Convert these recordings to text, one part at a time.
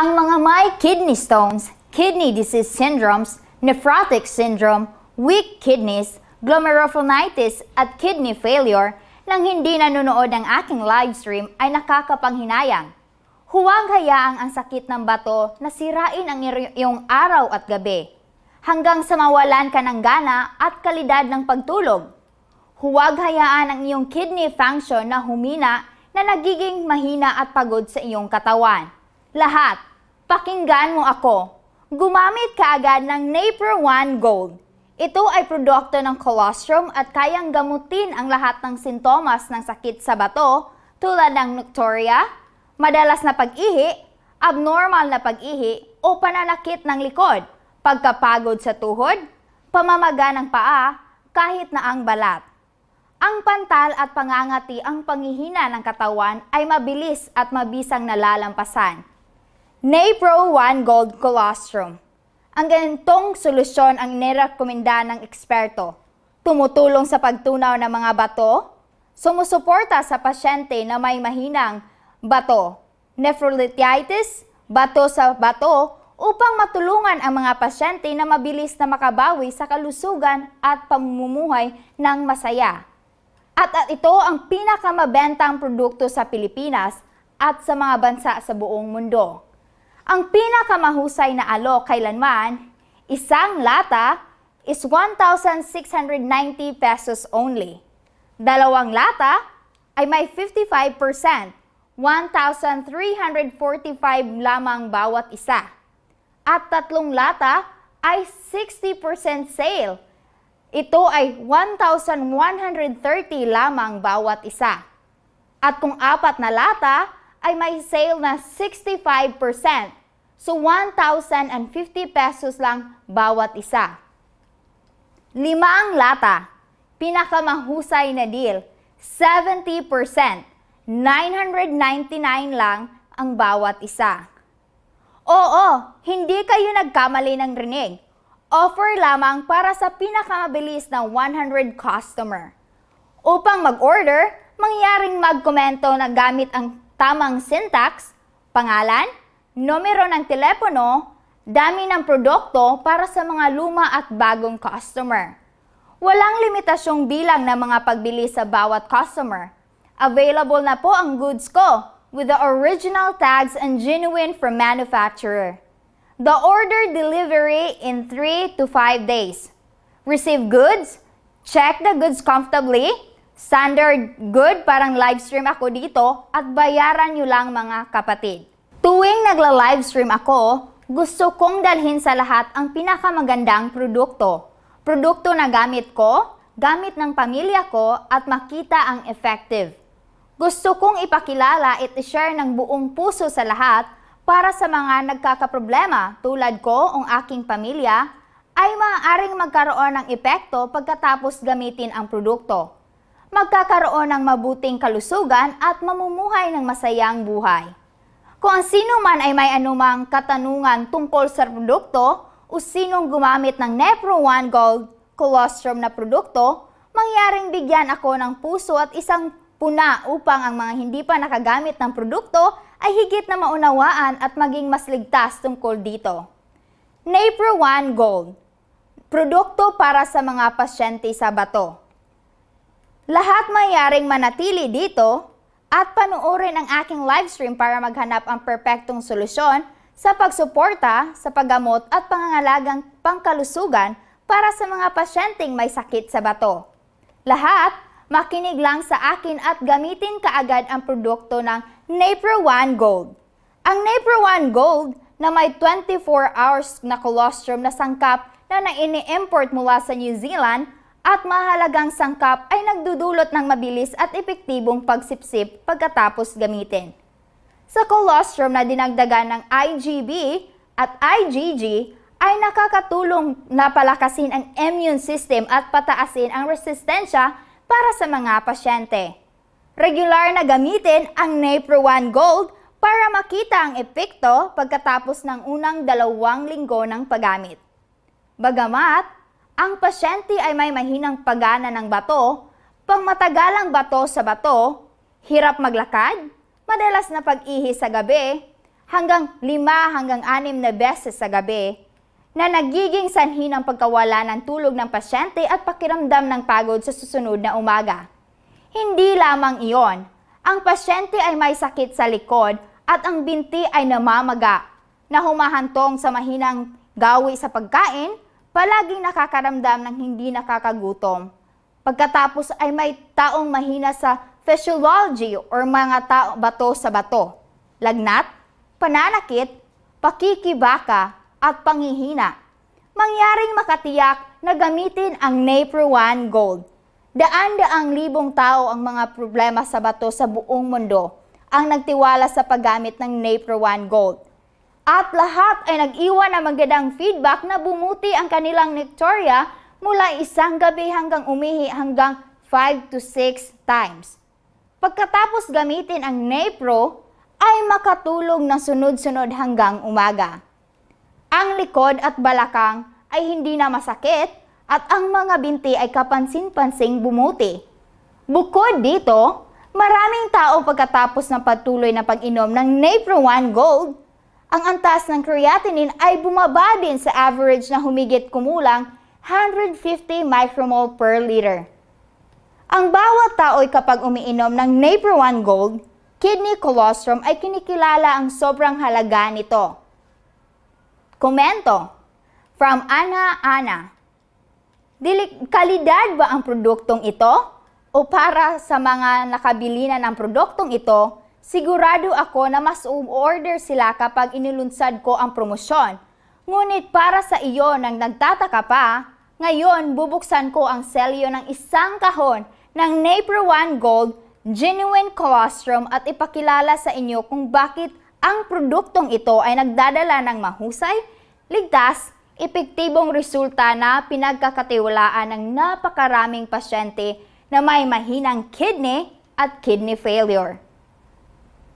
Ang mga may kidney stones, kidney disease syndromes, nephrotic syndrome, weak kidneys, glomerulonephrititis at kidney failure nang hindi nanonood ng aking live stream ay nakakapanghinayang. Huwag hayaang ang sakit ng bato na sirain ang iyong araw at gabi, hanggang sa mawalan ka ng gana at kalidad ng pagtulog. Huwag hayaan ang iyong kidney function na humina na nagiging mahina at pagod sa iyong katawan. Lahat, pakinggan mo ako. Gumamit ka agad ng Napro One Gold. Ito ay produkto ng colostrum at kayang gamutin ang lahat ng sintomas ng sakit sa bato tulad ng nocturia, madalas na pag-ihi, abnormal na pag-ihi o pananakit ng likod, pagkapagod sa tuhod, pamamaga ng paa, kahit na ang balat. Ang pantal at pangangati ang panghihina ng katawan ay mabilis at mabisang nalalampasan. Napro One Gold Colostrum. Ang ganitong solusyon ang nirekomenda ng eksperto. Tumutulong sa pagtunaw ng mga bato, sumusuporta sa pasyente na may mahinang bato, nephrolithitis, bato sa bato, upang matulungan ang mga pasyente na mabilis na makabawi sa kalusugan at pamumuhay ng masaya. At ito ang pinakamabentang produkto sa Pilipinas at sa mga bansa sa buong mundo. Ang pinakamahusay na alok kailanman, isang lata is 1,690 pesos only. Dalawang lata ay may 55%, 1,345 lamang bawat isa. At tatlong lata ay 60% sale. Ito ay 1,130 lamang bawat isa. At kung apat na lata, ay may sale na 65%. So 1,050 pesos lang bawat isa. 5 lata, pinakamahusay na deal, 70%, 999 lang ang bawat isa. Oo, hindi kayo nagkamali ng rinig. Offer lamang para sa pinakamabilis na 100 customer. Upang mag-order, mangyaring magkomento na gamit ang tamang syntax, pangalan, numero ng telepono, dami ng produkto para sa mga luma at bagong customer. Walang limitasyong bilang ng mga pagbili sa bawat customer. Available na po ang goods ko with the original tags and genuine from manufacturer. The order delivery in 3 to 5 days. Receive goods, check the goods comfortably, standard good parang live stream ako dito at bayaran nyo lang mga kapatid. Tuwing nagla-live stream ako, gusto kong dalhin sa lahat ang pinakamagandang produkto. Produkto na gamit ko, gamit ng pamilya ko at makita ang effective. Gusto kong ipakilala at i-share ng buong puso sa lahat para sa mga nagkakaproblema tulad ko o aking pamilya ay maaaring magkaroon ng epekto pagkatapos gamitin ang produkto. Magkakaroon ng mabuting kalusugan at mamumuhay ng masayang buhay. Kung ang sino man ay may anumang katanungan tungkol sa produkto o sinong gumamit ng Napro One Gold Colostrum na produkto, mangyaring bigyan ako ng puso at isang puna upang ang mga hindi pa nakagamit ng produkto ay higit na maunawaan at maging mas ligtas tungkol dito. Napro One Gold, produkto para sa mga pasyente sa bato. Lahat mayaring manatili dito at panuorin ang aking live stream para maghanap ang perpektong solusyon sa pagsuporta, sa paggamot at pangangalagang pangkalusugan para sa mga pasyenteng may sakit sa bato. Lahat, makinig lang sa akin at gamitin kaagad ang produkto ng Napro One Gold. Ang Napro One Gold na may 24 hours na colostrum na sangkap na ini-import mula sa New Zealand at mahalagang sangkap ay nagdudulot ng mabilis at epektibong pagsipsip pagkatapos gamitin. Sa colostrum na dinagdagan ng IgB at IgG ay nakakatulong na palakasin ang immune system at pataasin ang resistensya para sa mga pasyente. Regular na gamitin ang Napro One Gold para makita ang epekto pagkatapos ng unang 2 linggo ng paggamit. Bagamat, ang pasyente ay may mahinang paggana ng bato, pangmatagalang bato sa bato, hirap maglakad, madalas na pag-ihi sa gabi, hanggang 5 hanggang 6 na beses sa gabi na nagiging sanhi ng pagkawala ng tulog ng pasyente at pakiramdam ng pagod sa susunod na umaga. Hindi lamang iyon, ang pasyente ay may sakit sa likod at ang binti ay namamaga, na humahantong sa mahinang gawi sa pagkain, palaging nakakaramdam ng hindi nakakagutom. Pagkatapos ay may taong mahina sa physiology or mga bato sa bato, lagnat, pananakit, pakikibaka, at panghihina. Mangyaring makatiyak na gamitin ang Napro-One Gold. Daan-daang libong tao ang mga problema sa bato sa buong mundo ang nagtiwala sa paggamit ng Napro-One Gold. At lahat ay nag-iwan ng magandang feedback na bumuti ang kanilang nektarya mula isang gabi hanggang umihi hanggang 5 to 6 times. Pagkatapos gamitin ang Napro, ay makatulog ng sunod-sunod hanggang umaga. Ang likod at balakang ay hindi na masakit at ang mga binti ay kapansin-pansing bumuti. Bukod dito, maraming tao pagkatapos ng patuloy na pag-inom ng Napro-One Gold, ang antas ng creatinine ay bumaba din sa average na humigit kumulang 150 micromole per liter. Ang bawat tao ay kapag umiinom ng Napro-One Gold, kidney colostrum ay kinikilala ang sobrang halaga nito. Komento from Ana. Kalidad ba ang produktong ito? O para sa mga nakabili na ng produktong ito, sigurado ako na mas order sila kapag inilunsad ko ang promosyon. Ngunit para sa iyo nang nagtataka pa, ngayon bubuksan ko ang selyo ng isang kahon ng Napro-One Gold Genuine Colostrum at ipakilala sa inyo kung bakit ang produktong ito ay nagdadala ng mahusay, ligtas, epektibong resulta na pinagkakatiwalaan ng napakaraming pasyente na may mahinang kidney at kidney failure.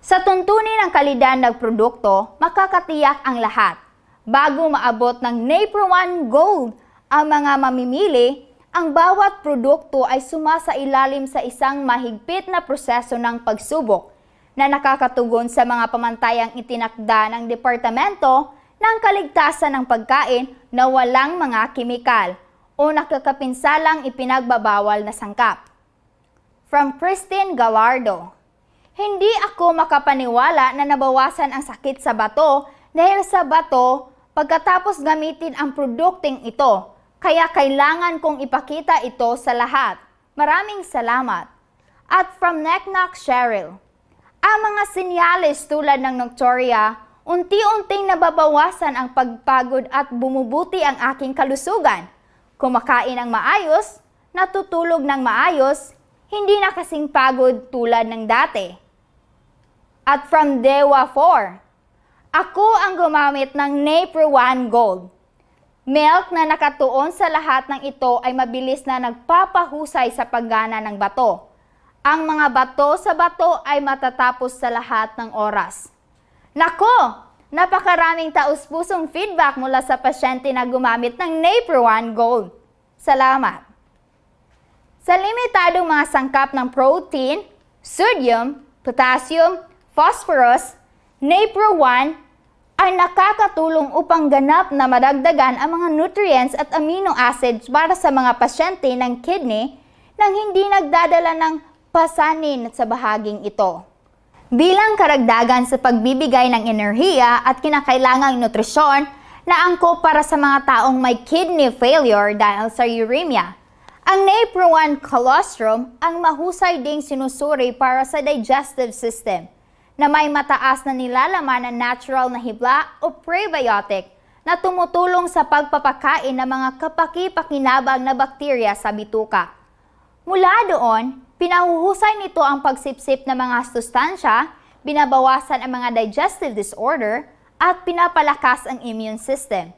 Sa tuntunin ng kalidad ng produkto, makakatiyak ang lahat. Bago maabot ng Napro-One Gold ang mga mamimili, ang bawat produkto ay sumasailalim sa isang mahigpit na proseso ng pagsubok na nakakatugon sa mga pamantayang itinakda ng Departamento ng Kaligtasan ng Pagkain na walang mga kimikal o nakakapinsalang ipinagbabawal na sangkap. From Christine Gallardo, hindi ako makapaniwala na nabawasan ang sakit sa bato dahil sa bato pagkatapos gamitin ang produkteng ito, kaya kailangan kong ipakita ito sa lahat. Maraming salamat. At from Neknak Cheryl, ang mga senyales tulad ng nocturia, unti-unting nababawasan ang pagpagod at bumubuti ang aking kalusugan. Kumakain ng maayos, natutulog ng maayos, hindi na kasing pagod tulad ng dati. At from Dewa 4, ako ang gumamit ng Napro-One Gold. Milk na nakatuon sa lahat ng ito ay mabilis na nagpapahusay sa paggana ng bato. Ang mga bato sa bato ay matatapos sa lahat ng oras. Nako! Napakaraming taus-pusong feedback mula sa pasyente na gumamit ng Napro-One Gold. Salamat! Sa limitadong mga sangkap ng protein, sodium, potassium, phosphorus, Napro-One ay nakakatulong upang ganap na madagdagan ang mga nutrients at amino acids para sa mga pasyente ng kidney nang hindi nagdadala ng pasanin sa bahaging ito. Bilang karagdagan sa pagbibigay ng enerhiya at kinakailangang nutrisyon na angkop para sa mga taong may kidney failure dahil sa uremia, ang Napro-One Colostrum ang mahusay ding sinusuri para sa digestive system na may mataas na nilalaman na natural na hibla o prebiotic na tumutulong sa pagpapakain ng mga kapaki-pakinabang na bakterya sa bituka. Mula doon, pinahuhusay nito ang pagsipsip ng mga sustansya, binabawasan ang mga digestive disorder, at pinapalakas ang immune system.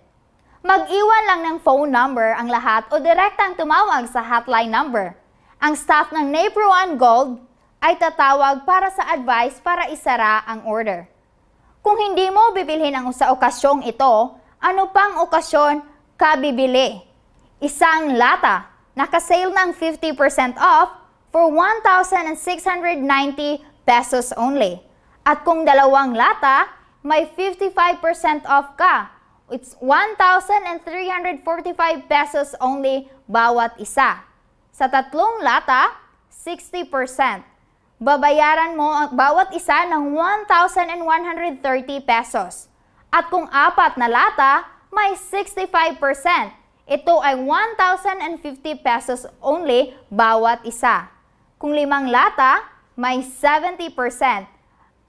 Mag-iwan lang ng phone number ang lahat o direktang tumawag sa hotline number. Ang staff ng Napro-One Gold ay tatawag para sa advice para isara ang order. Kung hindi mo bibilhin ang sa okasyong ito, ano pang okasyon ka bibili? Isang lata, naka-sale ng 50% off for 1,690 pesos only. At kung dalawang lata, may 55% off ka. It's 1,345 pesos only bawat isa. Sa 3 lata, 60%. Babayaran mo ang bawat isa ng 1,130 pesos. At kung 4 na lata, may 65%. Ito ay 1,050 pesos only bawat isa. Kung 5 lata, may 70%.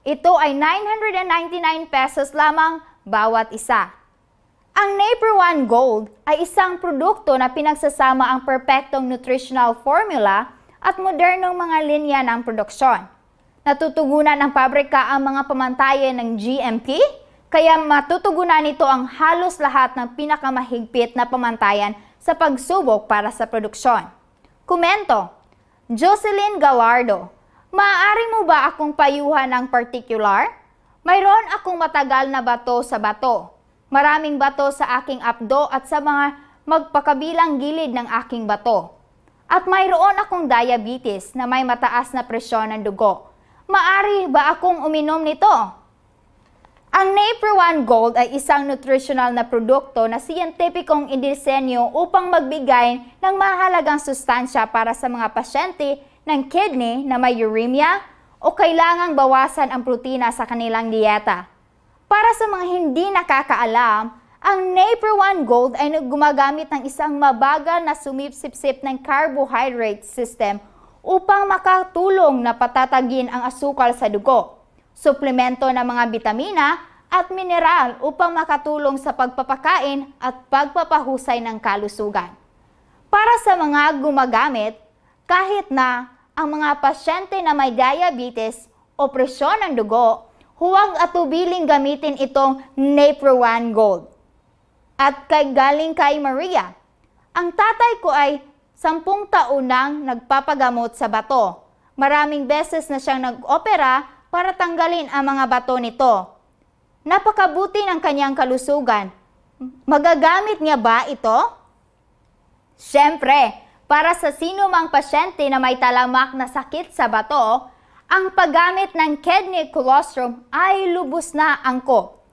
Ito ay 999 pesos lamang bawat isa. Ang Naper One Gold ay isang produkto na pinagsasama ang perpektong nutritional formula at modernong mga linya ng produksyon. Natutugunan ng pabrika ang mga pamantayan ng GMP, kaya matutugunan nito ang halos lahat ng pinakamahigpit na pamantayan sa pagsubok para sa produksyon. Komento, Jocelyn Gallardo, maaari mo ba akong payuhan ng particular? Mayroon akong matagal na bato sa bato. Maraming bato sa aking apdo at sa mga magpakabilang gilid ng aking bato. At mayroon akong diabetes na may mataas na presyon ng dugo. Maari ba akong uminom nito? Ang Naper One Gold ay isang nutritional na produkto na siyentipikong indisenyo upang magbigay ng mahalagang sustansya para sa mga pasyente ng kidney na may uremia o kailangang bawasan ang protina sa kanilang dieta. Para sa mga hindi nakakaalam, ang Naper One Gold ay gumagamit ng isang mabagal na sumipsipsip ng carbohydrate system upang makatulong na patatagin ang asukal sa dugo, suplemento ng mga bitamina at mineral upang makatulong sa pagpapakain at pagpapahusay ng kalusugan. Para sa mga gumagamit, kahit na ang mga pasyente na may diabetes o presyon ng dugo, huwag atubiling gamitin itong Naper One Gold. At galing kay Maria, ang tatay ko ay 10 taon nang nagpapagamot sa bato. Maraming beses na siyang nag-opera para tanggalin ang mga bato nito. Napakabuti ng kanyang kalusugan. Magagamit niya ba ito? Siyempre, para sa sino mang pasyente na may talamak na sakit sa bato, ang paggamit ng kidney colostrum ay lubos na angkop.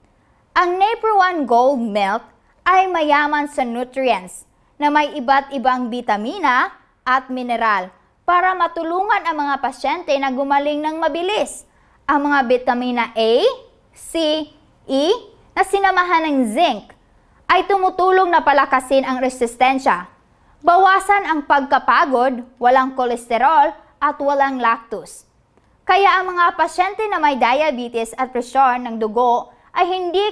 Ang Naper One Gold Milk ay mayaman sa nutrients na may iba't ibang bitamina at mineral para matulungan ang mga pasyente na gumaling ng mabilis. Ang mga bitamina A, C, E na sinamahan ng zinc ay tumutulong na palakasin ang resistensya, bawasan ang pagkapagod, walang kolesterol at walang lactose. Kaya ang mga pasyente na may diabetes at presyon ng dugo ay hindi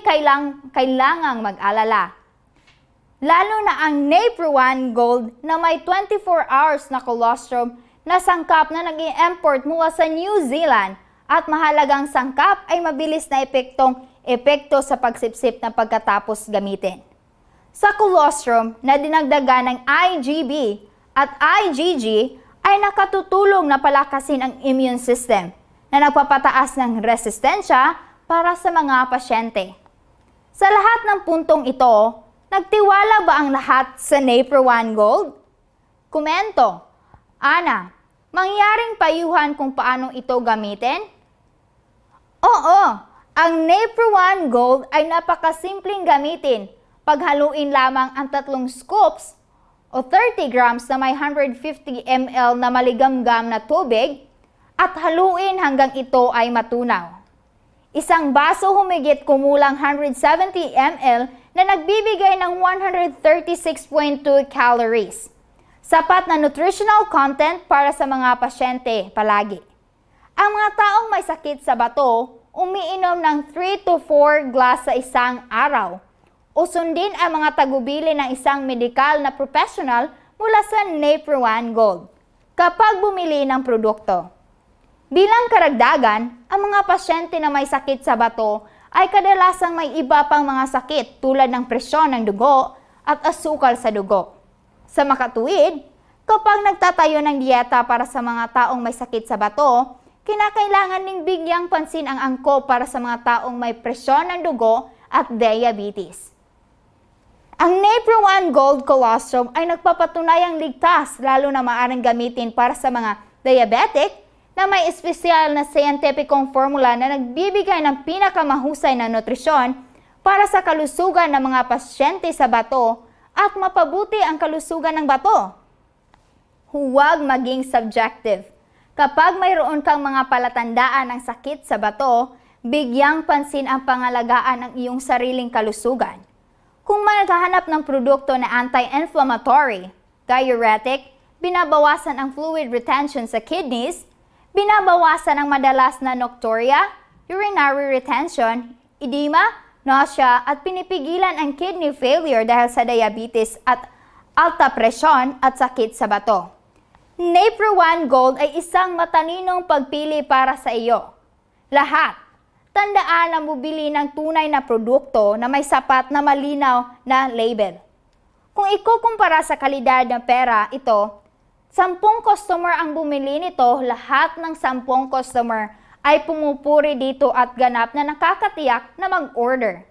kailangang mag-alala. Lalo na ang Naper One Gold na may 24 hours na colostrum na sangkap na nag-i-import mula sa New Zealand at mahalagang sangkap ay mabilis na epekto sa pagsipsip na pagkatapos gamitin. Sa colostrum na dinagdagan ng IgB at IgG ay nakatutulong na palakasin ang immune system na nagpapataas ng resistensya para sa mga pasyente. Sa lahat ng puntong ito, nagtiwala ba ang lahat sa Naper One Gold? Komento, Ana, mangyaring payuhan kung paano ito gamitin? Oo, ang Naper One Gold ay napakasimpleng gamitin. Paghaluin lamang ang 3 scoops o 30 grams na may 150 ml na maligamgam na tubig at haluin hanggang ito ay matunaw. Isang baso humigit kumulang 170 ml na nagbibigay ng 136.2 calories. Sapat na nutritional content para sa mga pasyente palagi. Ang mga taong may sakit sa bato, umiinom ng 3 to 4 glass sa isang araw. O sundin ang mga tagubili ng isang medikal na professional mula sa Naper One Gold kapag bumili ng produkto. Bilang karagdagan, ang mga pasyente na may sakit sa bato ay kadalasang may iba pang mga sakit tulad ng presyon ng dugo at asukal sa dugo. Sa makatuwid, kapag nagtatayo ng dieta para sa mga taong may sakit sa bato, kinakailangan ding bigyang pansin ang angkop para sa mga taong may presyon ng dugo at diabetes. Ang Naper One Gold Colostrum ay nagpapatunayang ligtas lalo na maaaring gamitin para sa mga diabetic na may espesyal na scientificong formula na nagbibigay ng pinakamahusay na nutrisyon para sa kalusugan ng mga pasyente sa bato at mapabuti ang kalusugan ng bato. Huwag maging subjective. Kapag mayroon kang mga palatandaan ng sakit sa bato, bigyang pansin ang pangalagaan ng iyong sariling kalusugan. Kung maghahanap ng produkto na anti-inflammatory, diuretic, binabawasan ang fluid retention sa kidneys, binabawasan ang madalas na nocturia, urinary retention, edema, nausea at pinipigilan ang kidney failure dahil sa diabetes at alta presyon at sakit sa bato. Napro One Gold ay isang matalinong pagpili para sa iyo. Lahat, tandaan na bumili ng tunay na produkto na may sapat na malinaw na label. Kung ikukumpara sa kalidad ng pera ito, 10 customer ang bumili nito, lahat ng 10 customer ay pumupuri dito at ganap na nakakatiyak na mag-order.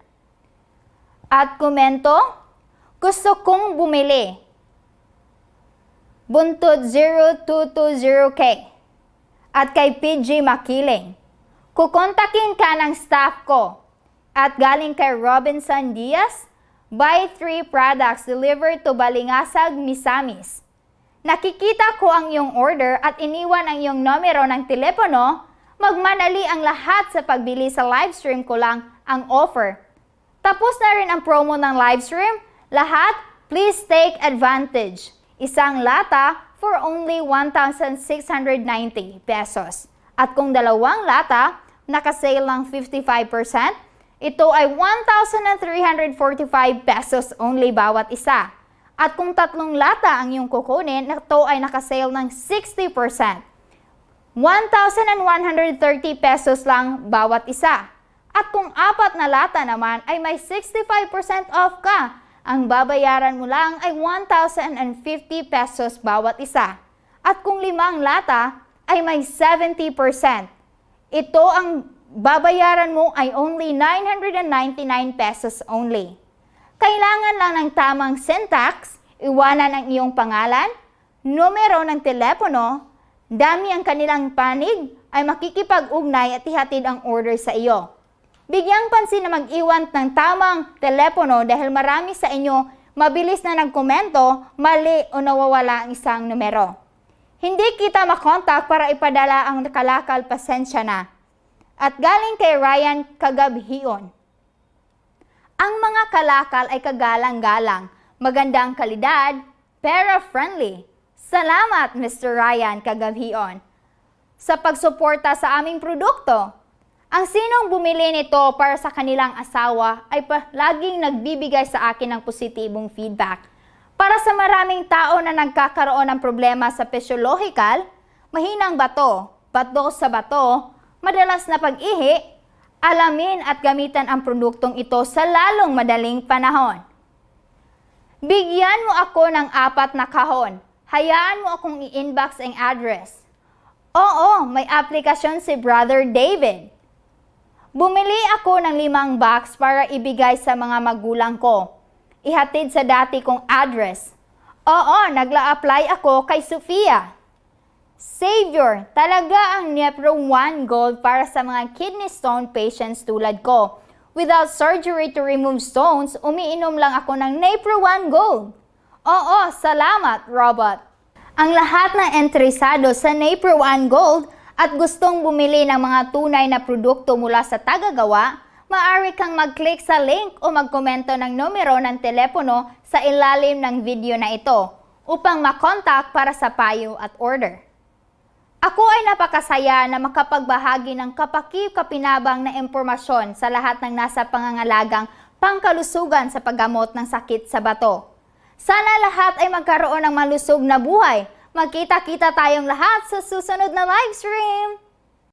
At komento, gusto kong bumili. Buntod 0220K. At kay PG Makiling. Kukontakin ka ng staff ko. At galing kay Robinson Diaz, buy 3 products delivered to Balingasag, Misamis. Nakikita ko ang iyong order at iniwan ang iyong numero ng telepono, magmanali ang lahat sa pagbili sa livestream ko lang ang offer. Tapos na rin ang promo ng livestream, lahat please take advantage. Isang lata for only 1,690 pesos. At kung 2 lata, nakasale lang 55%, ito ay 1,345 pesos only bawat isa. At kung 3 lata ang iyong kukunin, ito ay nakasale ng 60%. 1,130 pesos lang bawat isa. At kung 4 na lata naman ay may 65% off ka. Ang babayaran mo lang ay 1,050 pesos bawat isa. At kung 5 lata ay may 70%. Ito ang babayaran mo ay only 999 pesos only. Kailangan lang ng tamang syntax, iwanan ang iyong pangalan, numero ng telepono, dami ang kanilang panig, ay makikipag-ugnay at ihatid ang order sa iyo. Bigyang pansin na mag-iwan ng tamang telepono dahil marami sa inyo mabilis na nagkomento, mali o nawawala ang isang numero. Hindi kita makontak para ipadala ang kalakal, pasensya na. At galing kay Ryan Kagabhion. Ang mga kalakal ay kagalang-galang, magandang kalidad, pera-friendly. Salamat, Mr. Ryan Kagabhion, sa pagsuporta sa aming produkto. Ang sinong bumili nito para sa kanilang asawa ay laging nagbibigay sa akin ng positibong feedback. Para sa maraming tao na nagkakaroon ng problema sa physiological, mahinang bato sa bato, madalas na pag-ihi, alamin at gamitan ang produktong ito sa lalong madaling panahon. Bigyan mo ako ng 4 na kahon. Hayaan mo akong i-inbox ang address. Oo, may aplikasyon si Brother David. Bumili ako ng 5 box para ibigay sa mga magulang ko. Ihatid sa dati kong address. Oo, nagla-apply ako kay Sofia. Savior, talaga ang Napro One Gold para sa mga kidney stone patients tulad ko. Without surgery to remove stones, umiinom lang ako ng Napro One Gold. Oo, salamat, Robot. Ang lahat ng interesado sa Napro One Gold at gustong bumili ng mga tunay na produkto mula sa tagagawa, maaari kang mag-click sa link o magkomento ng numero ng telepono sa ilalim ng video na ito upang makontak para sa payo at order. Ako ay napakasaya na makapagbahagi ng kapaki-kapinabang na impormasyon sa lahat ng nasa pangangalagang pangkalusugan sa paggamot ng sakit sa bato. Sana lahat ay magkaroon ng malusog na buhay. Magkita-kita tayong lahat sa susunod na livestream!